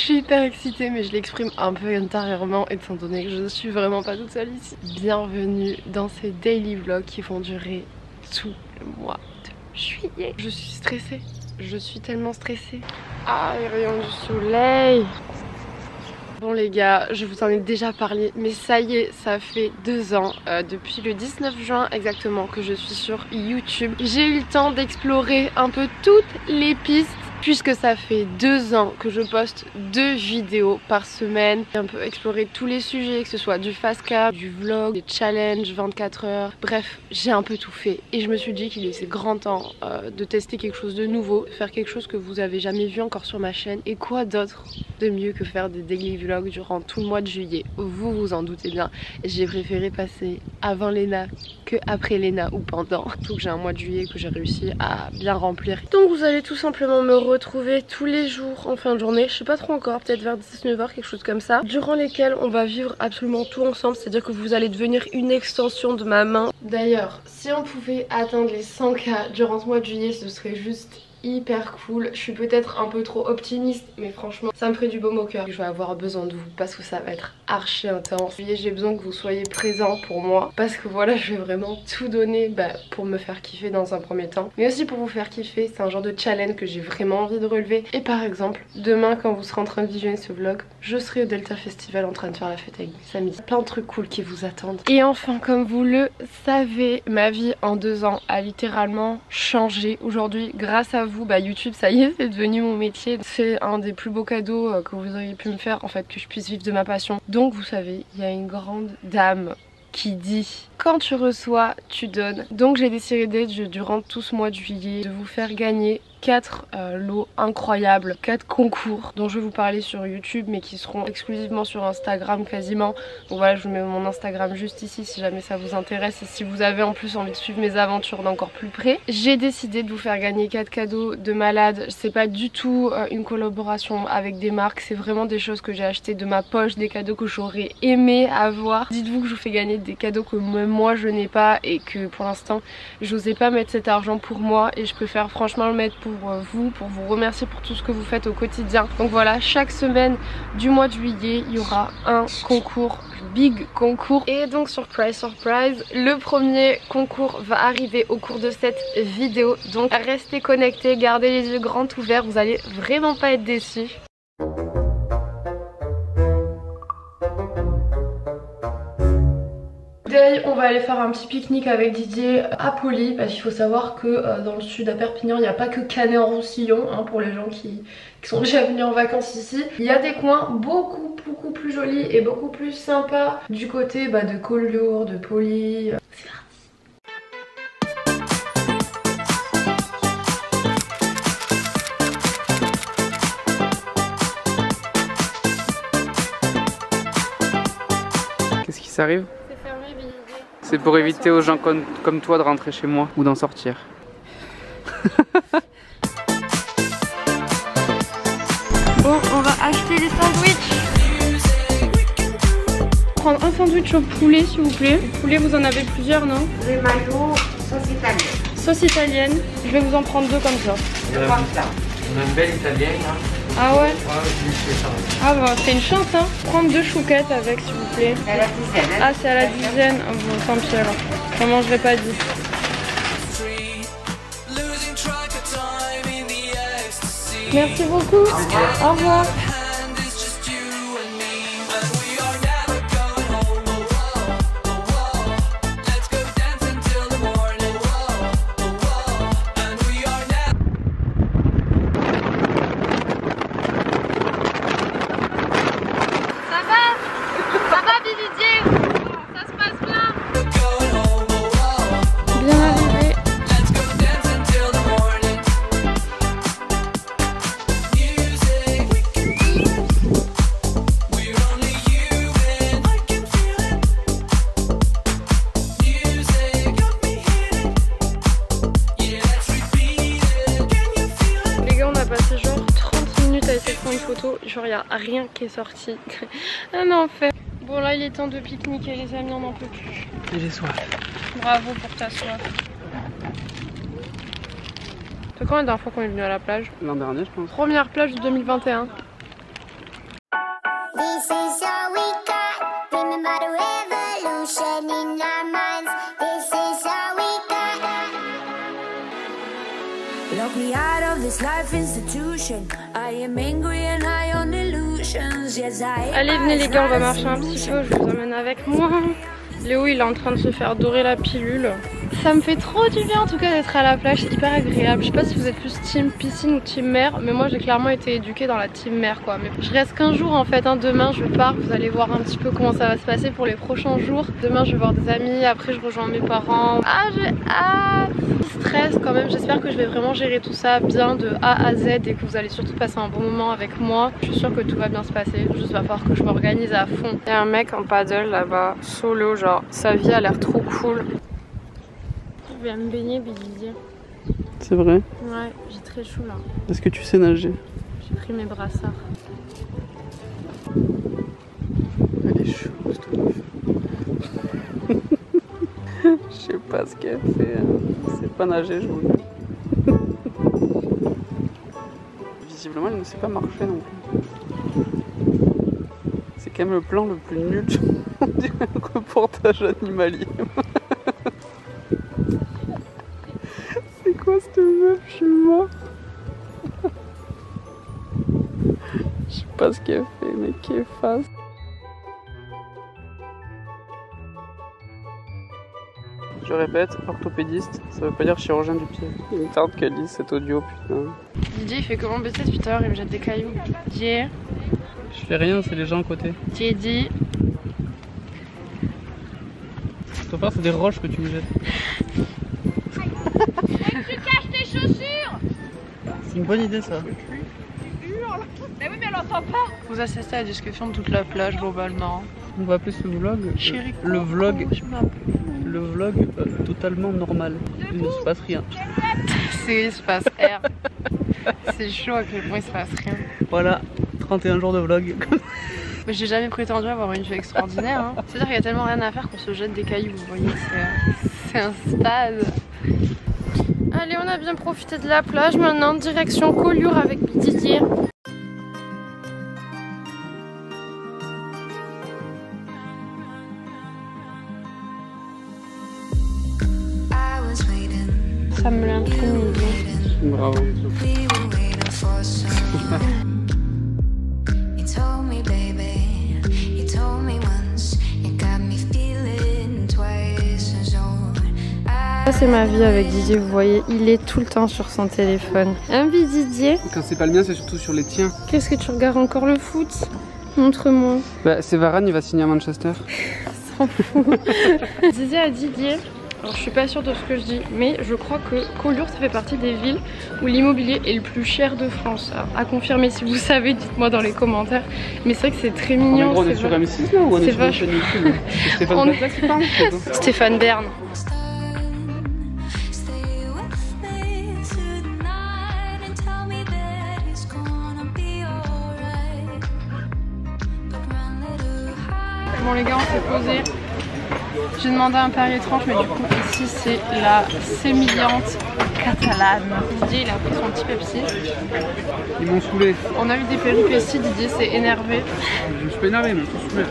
suis hyper excitée mais je l'exprime un peu intérieurement étant donné que je ne suis vraiment pas toute seule ici. Bienvenue dans ces daily vlogs qui vont durer tout le mois de juillet. Je suis stressée, je suis tellement stressée. Ah, les rayons du soleil. Bon les gars, je vous en ai déjà parlé, mais ça y est, ça fait 2 ans, depuis le 19 juin exactement que je suis sur YouTube. J'ai eu le temps d'explorer un peu toutes les pistes, puisque ça fait 2 ans que je poste 2 vidéos par semaine. J'ai un peu exploré tous les sujets, que ce soit du fast cap, du vlog, des challenges 24 heures. Bref, j'ai un peu tout fait. Et je me suis dit qu'il était grand temps de tester quelque chose de nouveau, faire quelque chose que vous avez jamais vu encore sur ma chaîne. Et quoi d'autre de mieux que faire des daily vlogs durant tout le mois de juillet? Vous vous en doutez bien. J'ai préféré passer avant Léna que après Léna ou pendant. Surtout que j'ai un mois de juillet que j'ai réussi à bien remplir. Donc vous allez tout simplement me retrouver tous les jours en fin de journée, je sais pas trop encore, peut-être vers 19h, quelque chose comme ça, durant lesquels on va vivre absolument tout ensemble, c'est à dire que vous allez devenir une extension de ma main. D'ailleurs, si on pouvait atteindre les 100K durant ce mois de juillet, ce serait juste hyper cool. Je suis peut-être un peu trop optimiste, mais franchement ça me ferait du baume au cœur. Je vais avoir besoin de vous parce que ça va être archi intense. J'ai besoin que vous soyez présents pour moi parce que voilà, je vais vraiment tout donner pour me faire kiffer dans un premier temps, mais aussi pour vous faire kiffer. C'est un genre de challenge que j'ai vraiment envie de relever. Et par exemple, demain quand vous serez en train de visionner ce vlog, je serai au Delta Festival en train de faire la fête avec mes amis. Plein de trucs cool qui vous attendent. Et enfin, comme vous le savez, ma vie en 2 ans a littéralement changé. Aujourd'hui, grâce à vous, YouTube, ça y est, c'est devenu mon métier. C'est un des plus beaux cadeaux que vous auriez pu me faire, en fait, que je puisse vivre de ma passion. Donc vous savez, il y a une grande dame qui dit: quand tu reçois, tu donnes. Donc j'ai décidé durant tout ce mois de juillet de vous faire gagner 4 lots incroyables, 4 concours dont je vais vous parler sur YouTube mais qui seront exclusivement sur Instagram quasiment. Donc voilà, je vous mets mon Instagram juste ici si jamais ça vous intéresse et si vous avez en plus envie de suivre mes aventures d'encore plus près. J'ai décidé de vous faire gagner 4 cadeaux de malade. C'est pas du tout une collaboration avec des marques, c'est vraiment des choses que j'ai achetées de ma poche, des cadeaux que j'aurais aimé avoir. Dites-vous que je vous fais gagner des cadeaux que même moi je n'ai pas et que pour l'instant j'osais pas mettre cet argent pour moi et je préfère franchement le mettre pour vous remercier pour tout ce que vous faites au quotidien. Donc voilà, chaque semaine du mois de juillet il y aura un concours, big concours. Et donc surprise surprise, le premier concours va arriver au cours de cette vidéo. Donc restez connectés, gardez les yeux grands ouverts, vous allez vraiment pas être déçus. On va aller faire un petit pique-nique avec Didier à Poly parce qu'il faut savoir que dans le sud à Perpignan il n'y a pas que Canet-en-Roussillon pour les gens qui sont déjà venus en vacances ici. Il y a des coins beaucoup plus jolis et beaucoup plus sympas du côté de Collioure, de Poly. C'est parti. Qu'est-ce qui s'arrive? C'est pour éviter aux gens comme toi de rentrer chez moi ou d'en sortir. Bon, on va acheter les sandwichs. Prendre un sandwich au poulet s'il vous plaît. Le poulet, vous en avez plusieurs, non? Le maillot, sauce italienne. Sauce italienne. Je vais vous en prendre 2 comme ça. On a une belle italienne là. Ah ouais? Ah bah c'est une chance hein. Prendre 2 chouquettes avec s'il vous plaît. C'est à la dizaine. Ah c'est à la dizaine. Oh, bon tant pis alors. J'en mangerai pas 10. Merci beaucoup. Au revoir. Genre y a rien qui est sorti. Ah non en fait. Bon là il est temps de pique-niquer les amis, on n'en peut plus. J'ai soif. Bravo pour ta soif. C'est quand la dernière fois qu'on est venu à la plage? L'an dernier je pense. Première plage de 2021. Lock me out of this life institution. I am angry and high on illusions. Yes, allez, venez les gars, on va marcher un petit peu, je vous emmène avec moi. Léo il est en train de se faire dorer la pilule. Ça me fait trop du bien en tout cas d'être à la plage, c'est hyper agréable. Je sais pas si vous êtes plus team piscine ou team mer, mais moi j'ai clairement été éduquée dans la team mer quoi. Mais je reste qu'un jour en fait, hein. Demain je pars, vous allez voir un petit peu comment ça va se passer pour les prochains jours. Demain je vais voir des amis, après je rejoins mes parents. Ah j'ai stress quand même, j'espère que je vais vraiment gérer tout ça bien de A à Z et que vous allez surtout passer un bon moment avec moi. Je suis sûre que tout va bien se passer, juste va falloir que je m'organise à fond. Il y a un mec en paddle là-bas, solo, genre sa vie a l'air trop cool. Je vais me baigner, Didier. C'est vrai? Ouais, j'ai très chaud là. Est-ce que tu sais nager? J'ai pris mes brassards. Elle est chaude, cette meuf. Je sais pas ce qu'elle fait. C'est pas nager, je vous le dis. Visiblement, elle ne sait pas marcher non plus. C'est quand même le plan le plus nul du reportage animalier. C'est quoi cette meuf? Je suis mort. Je sais pas ce qu'elle fait, mais qu'elle fasse. Je répète, orthopédiste, ça veut pas dire chirurgien du pied. Il me tarde qu'elle lise cet audio, putain. Didier il fait comment baisser depuis tout à l'heure, il me jette des cailloux. Didier. Je fais rien, c'est les gens à côté. Didier. Ton père, c'est des roches que tu me jettes. Tu caches tes chaussures. C'est une bonne idée ça. Mais oui, mais elle entend pas. Vous assistez à la discussion de toute la plage globalement. On va appeler ce vlog Chérie, le vlog je totalement normal. Il ne se passe rien. C'est, il se passe R. C'est chaud à quel point il se passe rien. Voilà, 31 jours de vlog. Mais j'ai jamais prétendu avoir une vie extraordinaire. Hein. C'est-à-dire qu'il y a tellement rien à faire qu'on se jette des cailloux, vous voyez. C'est un stade. Allez, on a bien profité de la plage. Maintenant, direction Collioure avec Didier. Ça me l'incrime. Bravo. Ça c'est ma vie avec Didier, vous voyez, il est tout le temps sur son téléphone. Hein, Didier? Quand c'est pas le mien, c'est surtout sur les tiens. Qu'est-ce que tu regardes encore le foot? Montre-moi. Bah, c'est Varane, il va signer à Manchester. S'en fout. Didier à Didier. Alors je suis pas sûre de ce que je dis, mais je crois que Collioure ça fait partie des villes où l'immobilier est le plus cher de France. Alors, à confirmer si vous savez, dites-moi dans les commentaires. Mais c'est vrai que c'est très mignon. On est sur M6 là ou on est sur une chaîne YouTube? C'est Stéphane Bern qui parle. Stéphane Bern. Bon les gars, on s'est posé. J'ai demandé un Perrier tranche, mais du coup ici c'est la sémillante catalane. Didier il a pris son petit Pepsi. Ils m'ont saoulé. On a eu des péripéties, Didier s'est énervé. Je me suis pas énervé, mais je me suis saoulé.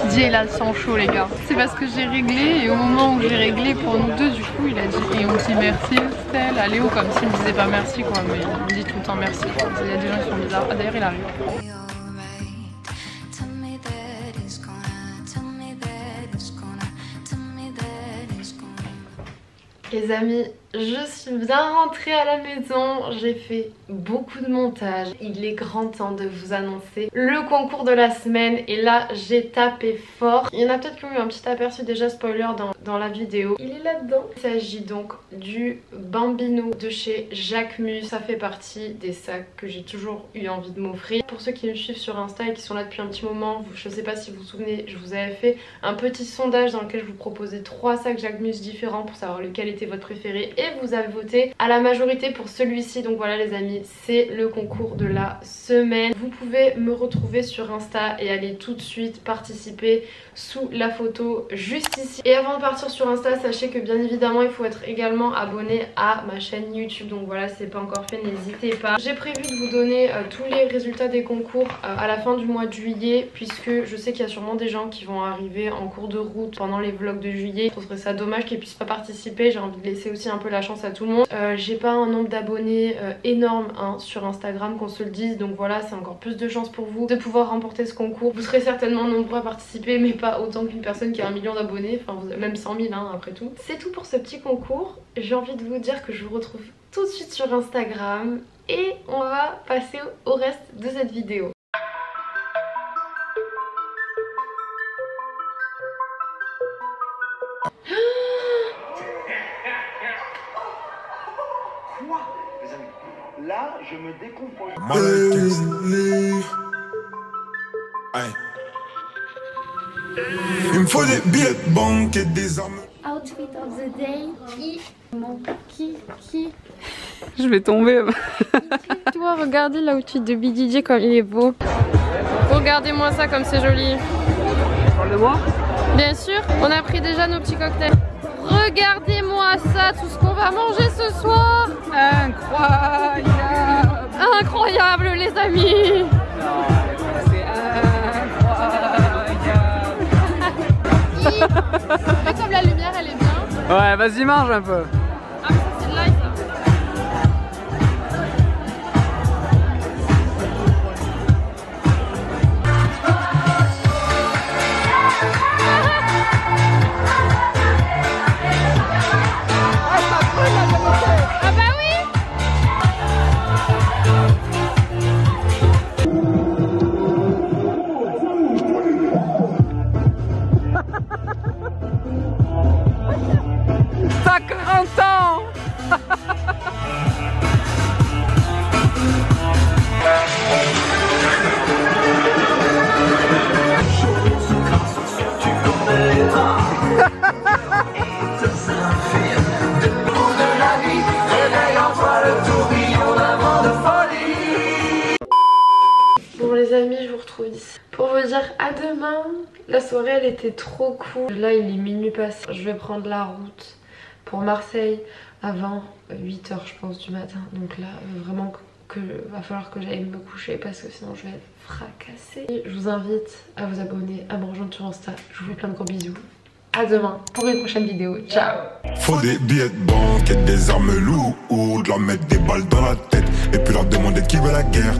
Didier il a le sang chaud les gars. C'est parce que j'ai réglé et au moment où j'ai réglé pour nous deux, du coup il a dit et on dit merci Estelle à Léo comme s'il me disait pas merci quoi, mais il me dit tout le temps merci. Il y a des gens qui sont bizarres. Ah d'ailleurs il arrive. Les amis, je suis bien rentrée à la maison, j'ai fait beaucoup de montage. Il est grand temps de vous annoncer le concours de la semaine et là j'ai tapé fort. Il y en a peut-être qui ont eu un petit aperçu déjà spoiler dans la vidéo. Il est là-dedans. Il s'agit donc du Bambino de chez Jacquemus. Ça fait partie des sacs que j'ai toujours eu envie de m'offrir. Pour ceux qui me suivent sur Insta et qui sont là depuis un petit moment, je sais pas si vous vous souvenez, je vous avais fait un petit sondage dans lequel je vous proposais 3 sacs Jacquemus différents pour savoir lequel était votre préféré et vous avez voté à la majorité pour celui-ci. Donc voilà les amis, c'est le concours de la semaine. Vous pouvez me retrouver sur Insta et aller tout de suite participer sous la photo juste ici. Et avant de partir partir sur Insta, sachez que bien évidemment il faut être également abonné à ma chaîne YouTube. Donc voilà, si c'est pas encore fait, n'hésitez pas. J'ai prévu de vous donner tous les résultats des concours à la fin du mois de juillet, puisque je sais qu'il y a sûrement des gens qui vont arriver en cours de route pendant les vlogs de juillet. Je trouverais ça dommage qu'ils puissent pas participer. J'ai envie de laisser aussi un peu la chance à tout le monde. J'ai pas un nombre d'abonnés énorme hein, sur Instagram, qu'on se le dise. Donc voilà, c'est encore plus de chance pour vous de pouvoir remporter ce concours. Vous serez certainement nombreux à participer, mais pas autant qu'une personne qui a 1 million d'abonnés. Enfin, même 100 000 hein, après tout. C'est tout pour ce petit concours. J'ai envie de vous dire que je vous retrouve tout de suite sur Instagram. Et on va passer au reste de cette vidéo. Là, je me décompose. Il me faut des billets de banque et des armes. Outfit of the day. Qui Je vais tomber. Tu vois, regardez l'outfit de BDJ comme il est beau. Regardez-moi ça comme c'est joli. Parle de moi? Bien sûr, on a pris déjà nos petits cocktails. Regardez-moi ça, tout ce qu'on va manger ce soir. Incroyable. Incroyable les amis. Non, c'est incroyable. Mais comme la lumière elle est bien. Ouais, vas-y, mange un peu. Ah mais ça c'est de l'ail ça. Ah bah oui. T'as 40 ans. Bon les amis, je vous retrouve ici pour vous dire à demain. La soirée elle était trop cool. Là il est minuit passé. Je vais prendre la route pour Marseille avant 8 h je pense du matin. Donc là vraiment que va falloir que j'aille me coucher parce que sinon je vais être fracassée. Et je vous invite à vous abonner, à me rejoindre sur Insta. Je vous fais plein de gros bisous. À demain pour une prochaine vidéo. Ciao. Faut des billets de banque et des armes lourdes. Leur mettre des balles dans la tête et puis leur demander qui veut la guerre.